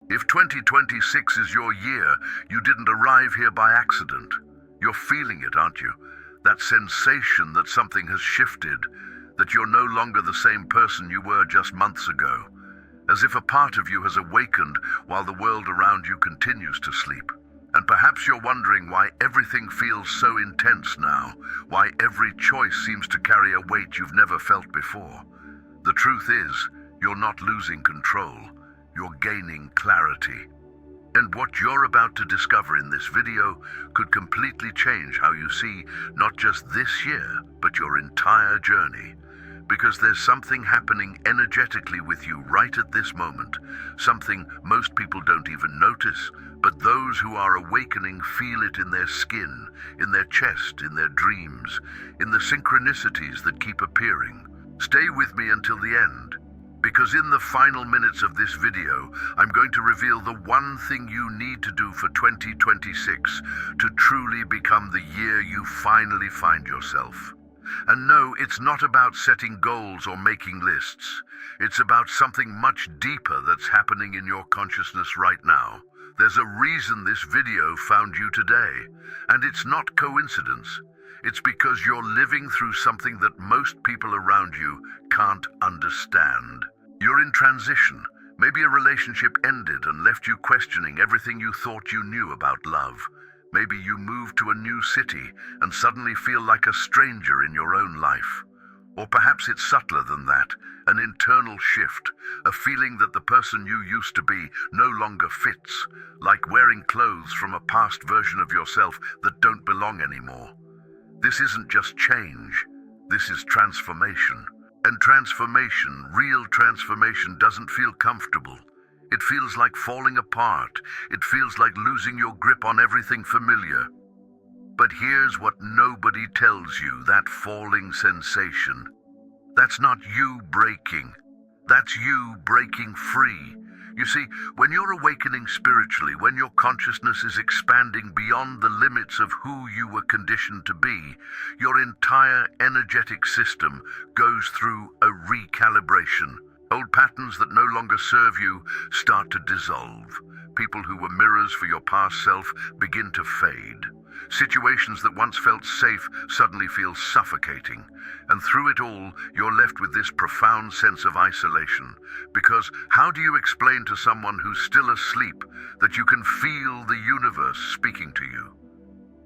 If 2026 is your year, you didn't arrive here by accident. You're feeling it, aren't you? That sensation that something has shifted, that you're no longer the same person you were just months ago. As if a part of you has awakened while the world around you continues to sleep. And perhaps you're wondering why everything feels so intense now, why every choice seems to carry a weight you've never felt before. The truth is, you're not losing control, you're gaining clarity. And what you're about to discover in this video could completely change how you see not just this year, but your entire journey. Because there's something happening energetically with you right at this moment, something most people don't even notice, but those who are awakening feel it in their skin, in their chest, in their dreams, in the synchronicities that keep appearing. Stay with me until the end, because in the final minutes of this video, I'm going to reveal the one thing you need to do for 2026 to truly become the year you finally find yourself. And no, it's not about setting goals or making lists. It's about something much deeper that's happening in your consciousness right now. There's a reason this video found you today, and it's not coincidence. It's because you're living through something that most people around you can't understand. You're in transition. Maybe a relationship ended and left you questioning everything you thought you knew about love. Maybe you moved to a new city and suddenly feel like a stranger in your own life. Or perhaps it's subtler than that, an internal shift, a feeling that the person you used to be no longer fits, like wearing clothes from a past version of yourself that don't belong anymore. This isn't just change, this is transformation. And transformation, real transformation, doesn't feel comfortable. It feels like falling apart. It feels like losing your grip on everything familiar. But here's what nobody tells you, that falling sensation. That's not you breaking. That's you breaking free. You see, when you're awakening spiritually, when your consciousness is expanding beyond the limits of who you were conditioned to be, your entire energetic system goes through a recalibration. Old patterns that no longer serve you start to dissolve. People who were mirrors for your past self begin to fade. Situations that once felt safe suddenly feel suffocating. And through it all, you're left with this profound sense of isolation. Because how do you explain to someone who's still asleep that you can feel the universe speaking to you?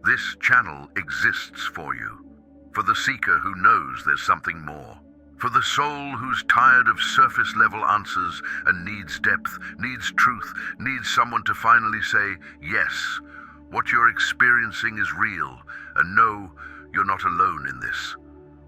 This channel exists for you. For the seeker who knows there's something more. For the soul who's tired of surface-level answers and needs depth, needs truth, needs someone to finally say, yes, what you're experiencing is real, and no, you're not alone in this.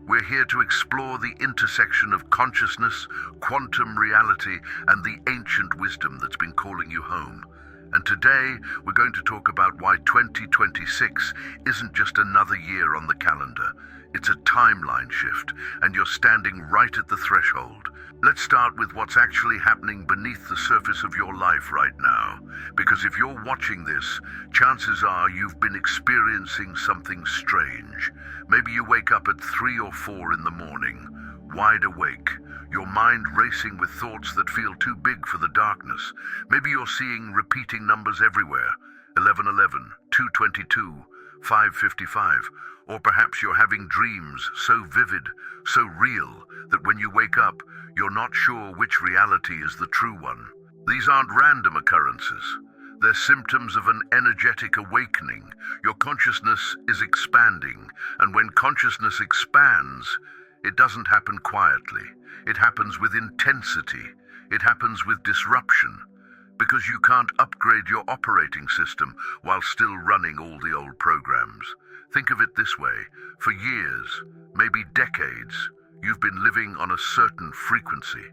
We're here to explore the intersection of consciousness, quantum reality, and the ancient wisdom that's been calling you home. And today, we're going to talk about why 2026 isn't just another year on the calendar. It's a timeline shift, and you're standing right at the threshold. Let's start with what's actually happening beneath the surface of your life right now. Because if you're watching this, chances are you've been experiencing something strange. Maybe you wake up at 3 or 4 in the morning, wide awake, your mind racing with thoughts that feel too big for the darkness. Maybe you're seeing repeating numbers everywhere, 1111, 222, 555. Or perhaps you're having dreams so vivid, so real, that when you wake up, you're not sure which reality is the true one. These aren't random occurrences. They're symptoms of an energetic awakening. Your consciousness is expanding, and when consciousness expands, it doesn't happen quietly. It happens with intensity. It happens with disruption. Because you can't upgrade your operating system while still running all the old programs. Think of it this way. For years, maybe decades, you've been living on a certain frequency.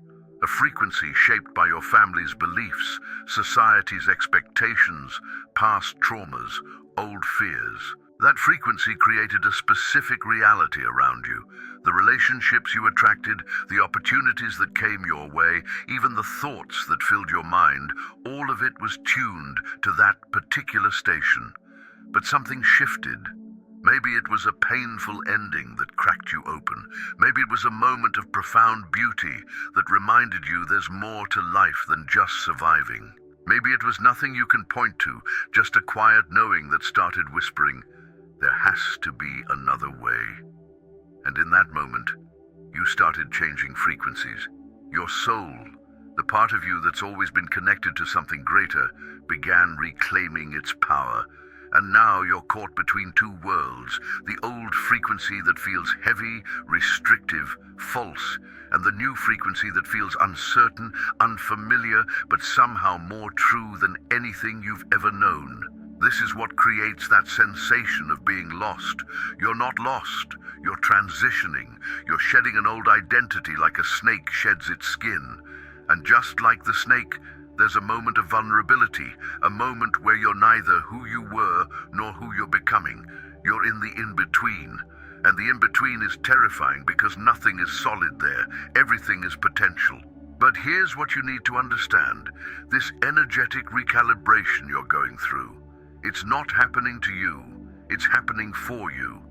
A frequency shaped by your family's beliefs, society's expectations, past traumas, old fears. That frequency created a specific reality around you. The relationships you attracted, the opportunities that came your way, even the thoughts that filled your mind, all of it was tuned to that particular station. But something shifted. Maybe it was a painful ending that cracked you open. Maybe it was a moment of profound beauty that reminded you there's more to life than just surviving. Maybe it was nothing you can point to, just a quiet knowing that started whispering, "There has to be another way." And in that moment, you started changing frequencies. Your soul, the part of you that's always been connected to something greater, began reclaiming its power. And now you're caught between two worlds, the old frequency that feels heavy, restrictive, false, and the new frequency that feels uncertain, unfamiliar, but somehow more true than anything you've ever known. This is what creates that sensation of being lost. You're not lost, you're transitioning. You're shedding an old identity like a snake sheds its skin. And just like the snake, there's a moment of vulnerability, a moment where you're neither who you were nor who you're becoming. You're in the in-between. And the in-between is terrifying because nothing is solid there. Everything is potential. But here's what you need to understand. This energetic recalibration you're going through, it's not happening to you. It's happening for you.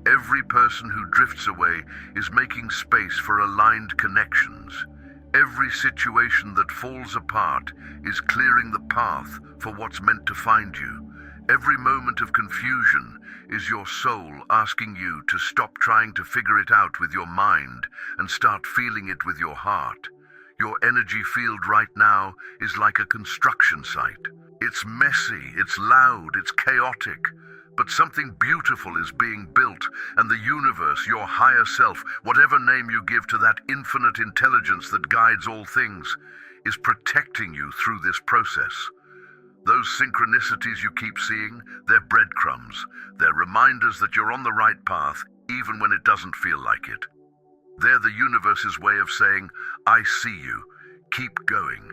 Every person who drifts away is making space for aligned connections. Every situation that falls apart is clearing the path for what's meant to find you. Every moment of confusion is your soul asking you to stop trying to figure it out with your mind and start feeling it with your heart. Your energy field right now is like a construction site. It's messy, it's loud, it's chaotic. But something beautiful is being built, and the universe, your higher self, whatever name you give to that infinite intelligence that guides all things, is protecting you through this process. Those synchronicities you keep seeing, they're breadcrumbs. They're reminders that you're on the right path, even when it doesn't feel like it. They're the universe's way of saying, "I see you. Keep going.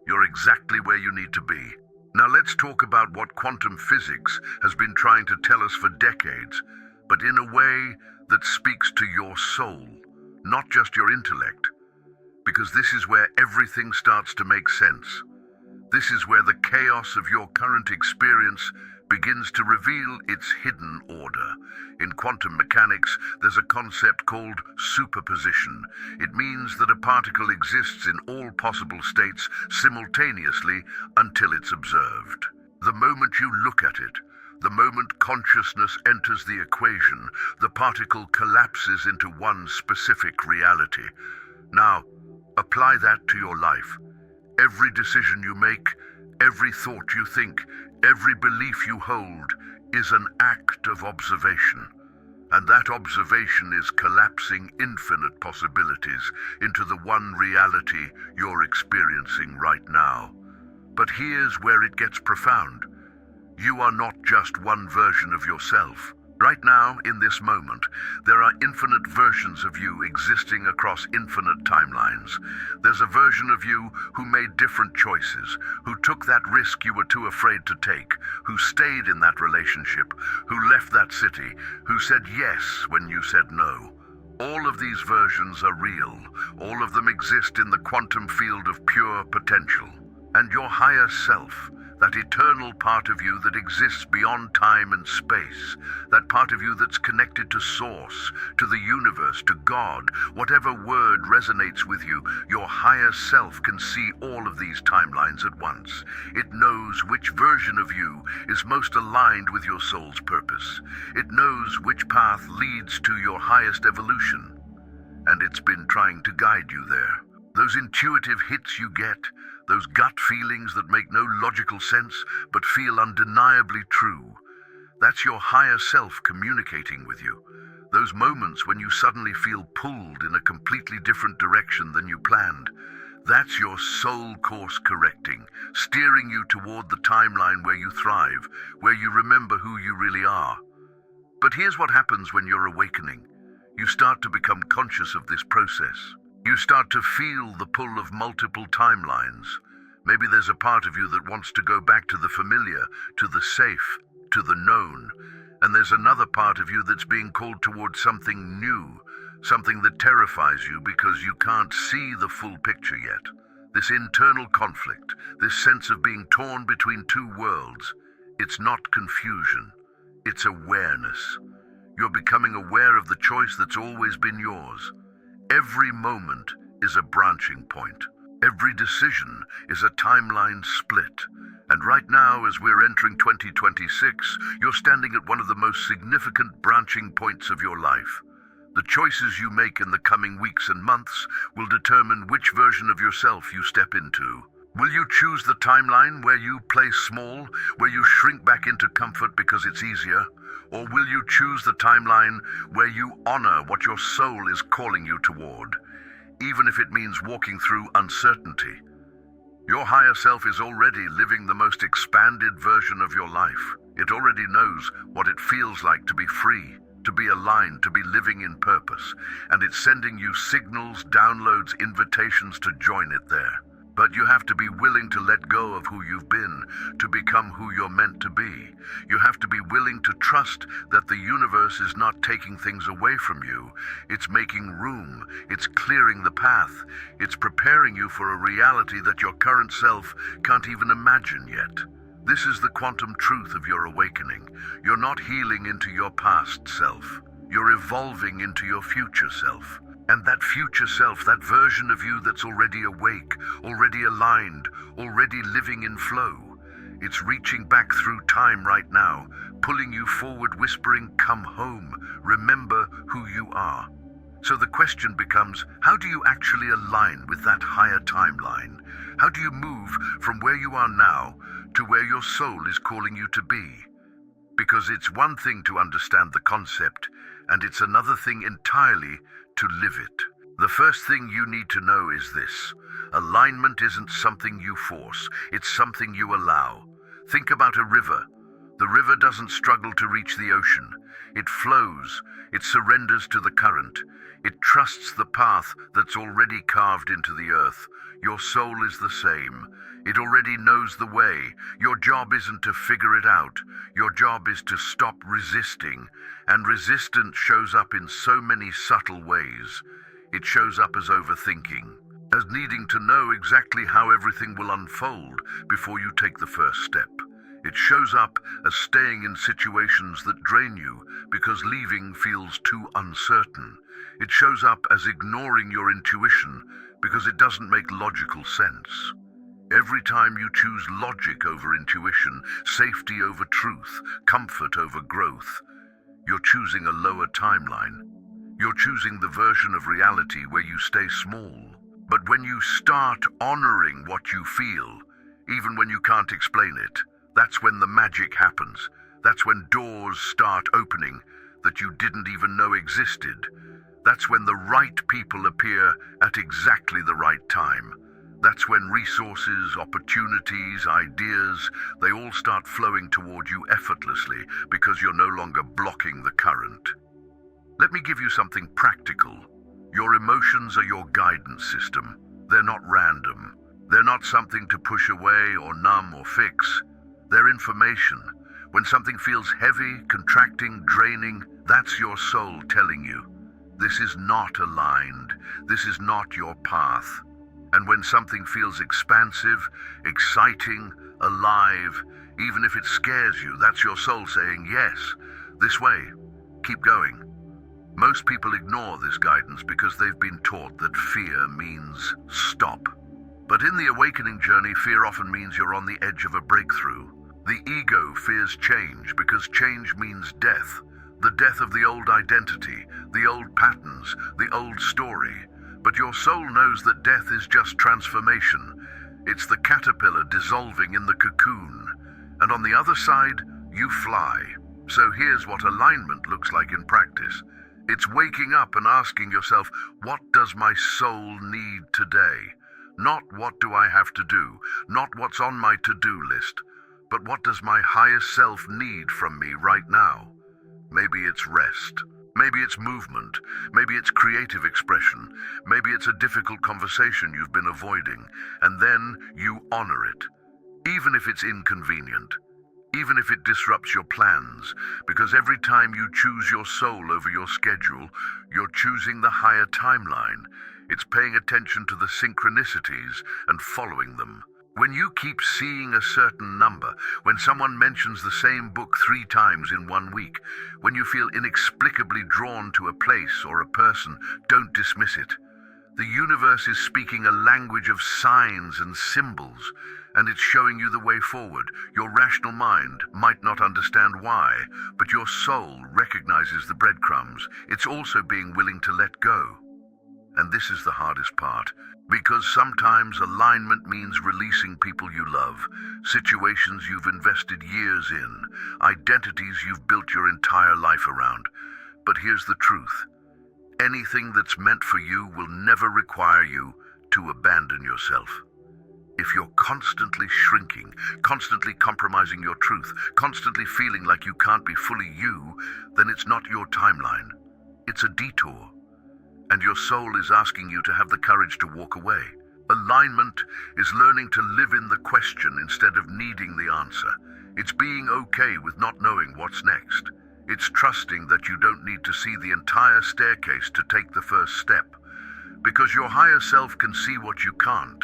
You're exactly where you need to be." Now let's talk about what quantum physics has been trying to tell us for decades, but in a way that speaks to your soul, not just your intellect. Because this is where everything starts to make sense. This is where the chaos of your current experience begins to reveal its hidden order. In quantum mechanics, there's a concept called superposition. It means that a particle exists in all possible states simultaneously until it's observed. The moment you look at it, the moment consciousness enters the equation, the particle collapses into one specific reality. Now, apply that to your life. Every decision you make, every thought you think, every belief you hold is an act of observation. And that observation is collapsing infinite possibilities into the one reality you're experiencing right now. But here's where it gets profound. You are not just one version of yourself. Right now, in this moment, there are infinite versions of you existing across infinite timelines. There's a version of you who made different choices, who took that risk you were too afraid to take, who stayed in that relationship, who left that city, who said yes when you said no. All of these versions are real. All of them exist in the quantum field of pure potential. And your higher self, that eternal part of you that exists beyond time and space, that part of you that's connected to Source, to the universe, to God, whatever word resonates with you, your higher self can see all of these timelines at once. It knows which version of you is most aligned with your soul's purpose. It knows which path leads to your highest evolution. And it's been trying to guide you there. Those intuitive hits you get, those gut feelings that make no logical sense but feel undeniably true, that's your higher self communicating with you. Those moments when you suddenly feel pulled in a completely different direction than you planned, that's your soul course correcting, steering you toward the timeline where you thrive, where you remember who you really are. But here's what happens when you're awakening. You start to become conscious of this process. You start to feel the pull of multiple timelines. Maybe there's a part of you that wants to go back to the familiar, to the safe, to the known. And there's another part of you that's being called towards something new, something that terrifies you because you can't see the full picture yet. This internal conflict, this sense of being torn between two worlds, it's not confusion, it's awareness. You're becoming aware of the choice that's always been yours. Every moment is a branching point. Every decision is a timeline split. And right now, as we're entering 2026, you're standing at one of the most significant branching points of your life. The choices you make in the coming weeks and months will determine which version of yourself you step into. Will you choose the timeline where you play small, where you shrink back into comfort because it's easier? Or will you choose the timeline where you honor what your soul is calling you toward, even if it means walking through uncertainty? Your higher self is already living the most expanded version of your life. It already knows what it feels like to be free, to be aligned, to be living in purpose, and it's sending you signals, downloads, invitations to join it there. But you have to be willing to let go of who you've been to become who you're meant to be. You have to be willing to trust that the universe is not taking things away from you. It's making room. It's clearing the path. It's preparing you for a reality that your current self can't even imagine yet. This is the quantum truth of your awakening. You're not healing into your past self. You're evolving into your future self. And that future self, that version of you that's already awake, already aligned, already living in flow, it's reaching back through time right now, pulling you forward, whispering, "Come home, remember who you are." So the question becomes, how do you actually align with that higher timeline? How do you move from where you are now to where your soul is calling you to be? Because it's one thing to understand the concept, and it's another thing entirely to live it. The first thing you need to know is this: alignment isn't something you force, it's something you allow. Think about a river. The river doesn't struggle to reach the ocean. It flows, it surrenders to the current. It trusts the path that's already carved into the earth. Your soul is the same. It already knows the way. Your job isn't to figure it out. Your job is to stop resisting. And resistance shows up in so many subtle ways. It shows up as overthinking, as needing to know exactly how everything will unfold before you take the first step. It shows up as staying in situations that drain you because leaving feels too uncertain. It shows up as ignoring your intuition because it doesn't make logical sense. Every time you choose logic over intuition, safety over truth, comfort over growth, you're choosing a lower timeline. You're choosing the version of reality where you stay small. But when you start honoring what you feel, even when you can't explain it, that's when the magic happens. That's when doors start opening that you didn't even know existed. That's when the right people appear at exactly the right time. That's when resources, opportunities, ideas, they all start flowing toward you effortlessly because you're no longer blocking the current. Let me give you something practical. Your emotions are your guidance system. They're not random. They're not something to push away or numb or fix. They're information. When something feels heavy, contracting, draining, that's your soul telling you, this is not aligned. This is not your path. And when something feels expansive, exciting, alive, even if it scares you, that's your soul saying, yes, this way, keep going. Most people ignore this guidance because they've been taught that fear means stop. But in the awakening journey, fear often means you're on the edge of a breakthrough. The ego fears change because change means death. The death of the old identity, the old patterns, the old story. But your soul knows that death is just transformation. It's the caterpillar dissolving in the cocoon. And on the other side, you fly. So here's what alignment looks like in practice. It's waking up and asking yourself, what does my soul need today? Not what do I have to do, not what's on my to-do list, but what does my highest self need from me right now? Maybe it's rest. Maybe it's movement. Maybe it's creative expression. Maybe it's a difficult conversation you've been avoiding. And then you honor it, even if it's inconvenient, even if it disrupts your plans, because every time you choose your soul over your schedule, you're choosing the higher timeline. It's paying attention to the synchronicities and following them. When you keep seeing a certain number, when someone mentions the same book 3 times in 1 week, when you feel inexplicably drawn to a place or a person, don't dismiss it. The universe is speaking a language of signs and symbols, and it's showing you the way forward. Your rational mind might not understand why, but your soul recognizes the breadcrumbs. It's also being willing to let go. And this is the hardest part, because sometimes alignment means releasing people you love, situations you've invested years in, identities you've built your entire life around. But here's the truth. Anything that's meant for you will never require you to abandon yourself. If you're constantly shrinking, constantly compromising your truth, constantly feeling like you can't be fully you, then it's not your timeline. It's a detour. And your soul is asking you to have the courage to walk away. Alignment is learning to live in the question instead of needing the answer. It's being okay with not knowing what's next. It's trusting that you don't need to see the entire staircase to take the first step, because your higher self can see what you can't.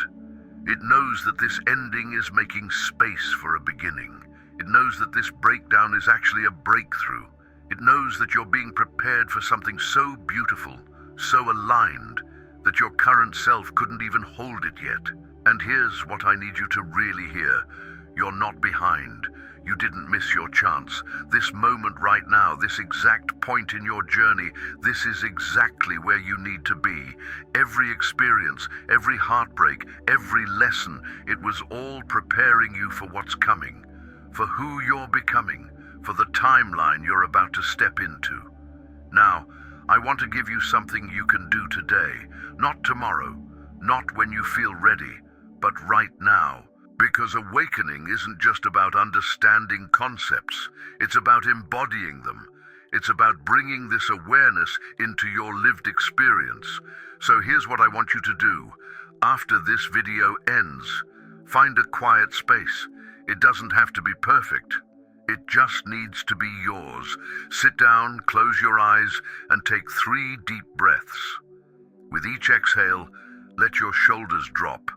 It knows that this ending is making space for a beginning. It knows that this breakdown is actually a breakthrough. It knows that you're being prepared for something so beautiful, so aligned, that your current self couldn't even hold it yet. And here's what I need you to really hear. You're not behind. You didn't miss your chance. This moment right now, this exact point in your journey, this is exactly where you need to be. Every experience, every heartbreak, every lesson, it was all preparing you for what's coming, for who you're becoming, for the timeline you're about to step into. Now, I want to give you something you can do today, not tomorrow, not when you feel ready, but right now. Because awakening isn't just about understanding concepts, it's about embodying them. It's about bringing this awareness into your lived experience. So here's what I want you to do. After this video ends, find a quiet space. It doesn't have to be perfect. It just needs to be yours. Sit down, close your eyes, and take 3 deep breaths. With each exhale, let your shoulders drop.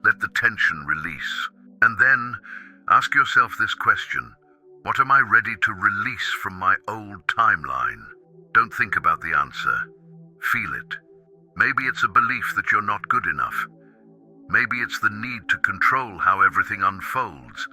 Let the tension release. And then, ask yourself this question. What am I ready to release from my old timeline? Don't think about the answer. Feel it. Maybe it's a belief that you're not good enough. Maybe it's the need to control how everything unfolds.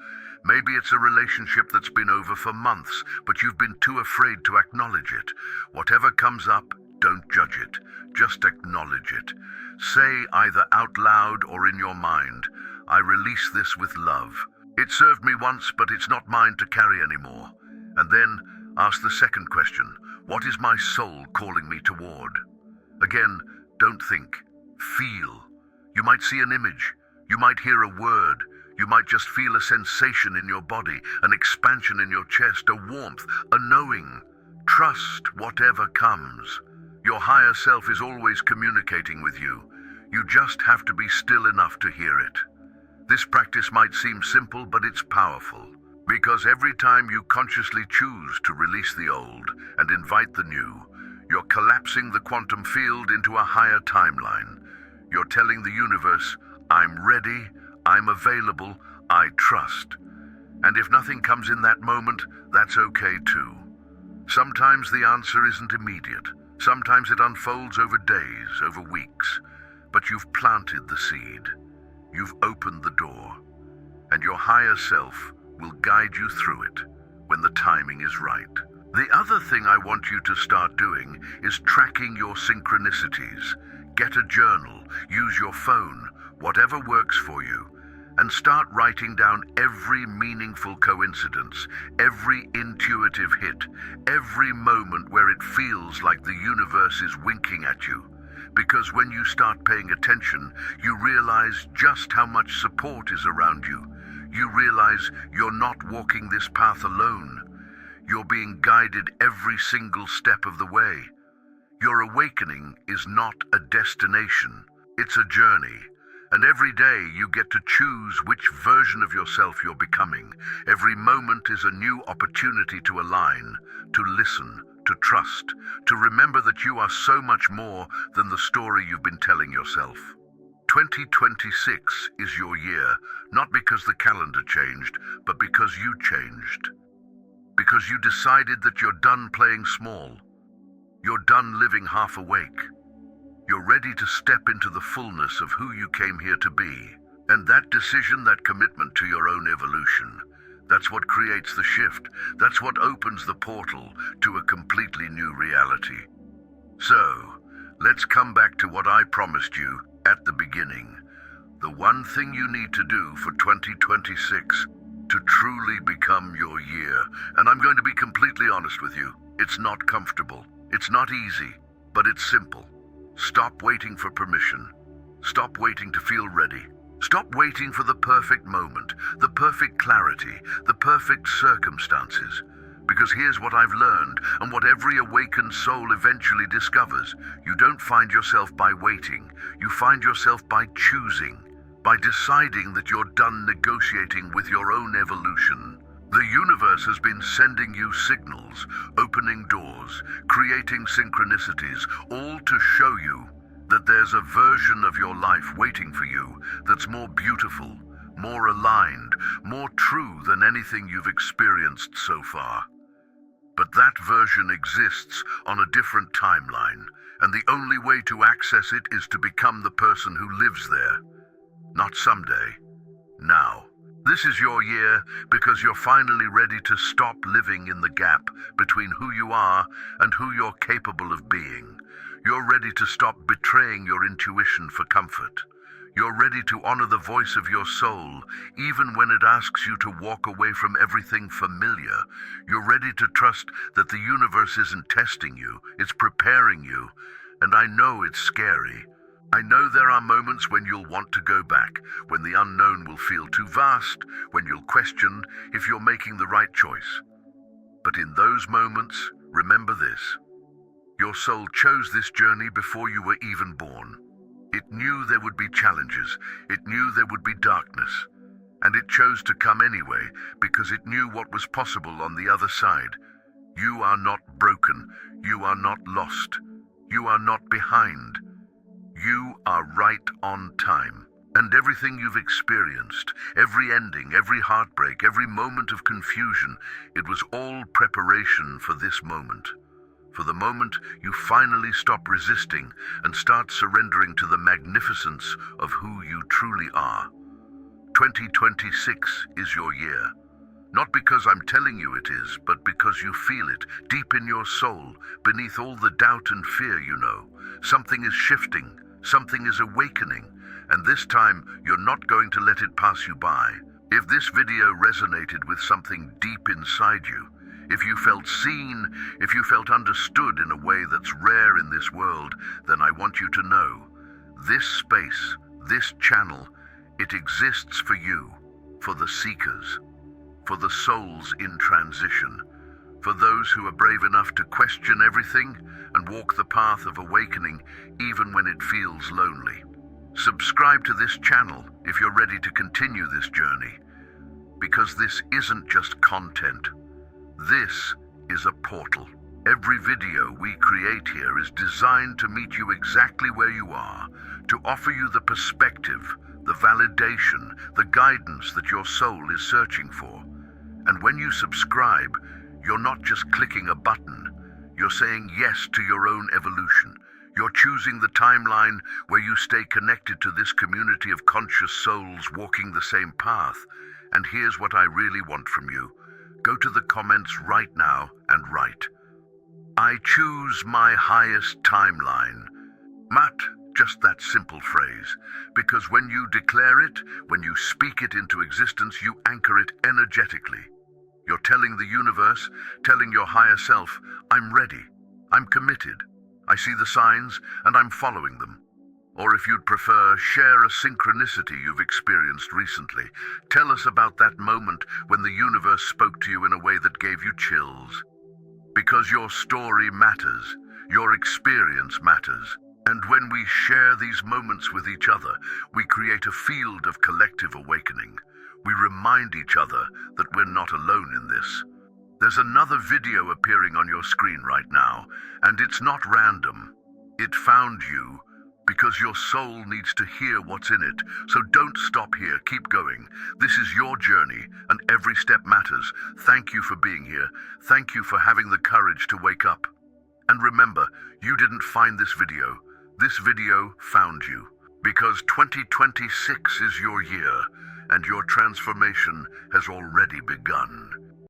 Maybe it's a relationship that's been over for months, but you've been too afraid to acknowledge it. Whatever comes up, don't judge it. Just acknowledge it. Say either out loud or in your mind, I release this with love. It served me once, but it's not mine to carry anymore. And then ask the second question, what is my soul calling me toward? Again, don't think, feel. You might see an image, you might hear a word, you might just feel a sensation in your body, an expansion in your chest, a warmth, a knowing. Trust whatever comes. Your higher self is always communicating with you. You just have to be still enough to hear it. This practice might seem simple, but it's powerful, because every time you consciously choose to release the old and invite the new, you're collapsing the quantum field into a higher timeline. You're telling the universe, I'm ready, I'm available, I trust. And if nothing comes in that moment, that's okay too. Sometimes the answer isn't immediate. Sometimes it unfolds over days, over weeks. But you've planted the seed. You've opened the door. And your higher self will guide you through it when the timing is right. The other thing I want you to start doing is tracking your synchronicities. Get a journal, use your phone, whatever works for you, and start writing down every meaningful coincidence, every intuitive hit, every moment where it feels like the universe is winking at you. Because when you start paying attention, you realize just how much support is around you. You realize you're not walking this path alone. You're being guided every single step of the way. Your awakening is not a destination, it's a journey. And every day you get to choose which version of yourself you're becoming. Every moment is a new opportunity to align, to listen, to trust, to remember that you are so much more than the story you've been telling yourself. 2026 is your year, not because the calendar changed, but because you changed. Because you decided that you're done playing small. You're done living half awake. You're ready to step into the fullness of who you came here to be. And that decision, that commitment to your own evolution, that's what creates the shift. That's what opens the portal to a completely new reality. So, let's come back to what I promised you at the beginning. The one thing you need to do for 2026 to truly become your year. And I'm going to be completely honest with you. It's not comfortable. It's not easy, but it's simple. Stop waiting for permission. Stop waiting to feel ready. Stop waiting for the perfect moment, the perfect clarity, the perfect circumstances. Because here's what I've learned, and what every awakened soul eventually discovers. You don't find yourself by waiting. You find yourself by choosing, by deciding that you're done negotiating with your own evolution. The universe has been sending you signals, opening doors, creating synchronicities, all to show you that there's a version of your life waiting for you that's more beautiful, more aligned, more true than anything you've experienced so far. But that version exists on a different timeline, and the only way to access it is to become the person who lives there. Not someday, now. This is your year because you're finally ready to stop living in the gap between who you are and who you're capable of being. You're ready to stop betraying your intuition for comfort. You're ready to honor the voice of your soul, even when it asks you to walk away from everything familiar. You're ready to trust that the universe isn't testing you, it's preparing you. And I know it's scary. I know there are moments when you'll want to go back, when the unknown will feel too vast, when you'll question if you're making the right choice. But in those moments, remember this. Your soul chose this journey before you were even born. It knew there would be challenges, it knew there would be darkness, and it chose to come anyway because it knew what was possible on the other side. You are not broken, you are not lost, you are not behind. You are right on time. And everything you've experienced, every ending, every heartbreak, every moment of confusion, it was all preparation for this moment. For the moment you finally stop resisting and start surrendering to the magnificence of who you truly are. 2026 is your year. Not because I'm telling you it is, but because you feel it deep in your soul, beneath all the doubt and fear you know. Something is shifting. Something is awakening, and this time you're not going to let it pass you by. If this video resonated with something deep inside you, if you felt seen, if you felt understood in a way that's rare in this world, then I want you to know, this space, this channel, it exists for you, for the seekers, for the souls in transition, for those who are brave enough to question everything and walk the path of awakening even when it feels lonely. Subscribe to this channel if you're ready to continue this journey, because this isn't just content. This is a portal. Every video we create here is designed to meet you exactly where you are, to offer you the perspective, the validation, the guidance that your soul is searching for. And when you subscribe, you're not just clicking a button, you're saying yes to your own evolution. You're choosing the timeline where you stay connected to this community of conscious souls walking the same path. And here's what I really want from you. Go to the comments right now and write, I choose my highest timeline. Matt, just that simple phrase. Because when you declare it, when you speak it into existence, you anchor it energetically. You're telling the universe, telling your higher self, I'm ready, I'm committed, I see the signs and I'm following them. Or if you'd prefer, share a synchronicity you've experienced recently. Tell us about that moment when the universe spoke to you in a way that gave you chills. Because your story matters, your experience matters. And when we share these moments with each other, we create a field of collective awakening. We remind each other that we're not alone in this. There's another video appearing on your screen right now, and it's not random. It found you because your soul needs to hear what's in it. So don't stop here, keep going. This is your journey, and every step matters. Thank you for being here. Thank you for having the courage to wake up. And remember, you didn't find this video. This video found you because 2026 is your year and your transformation has already begun.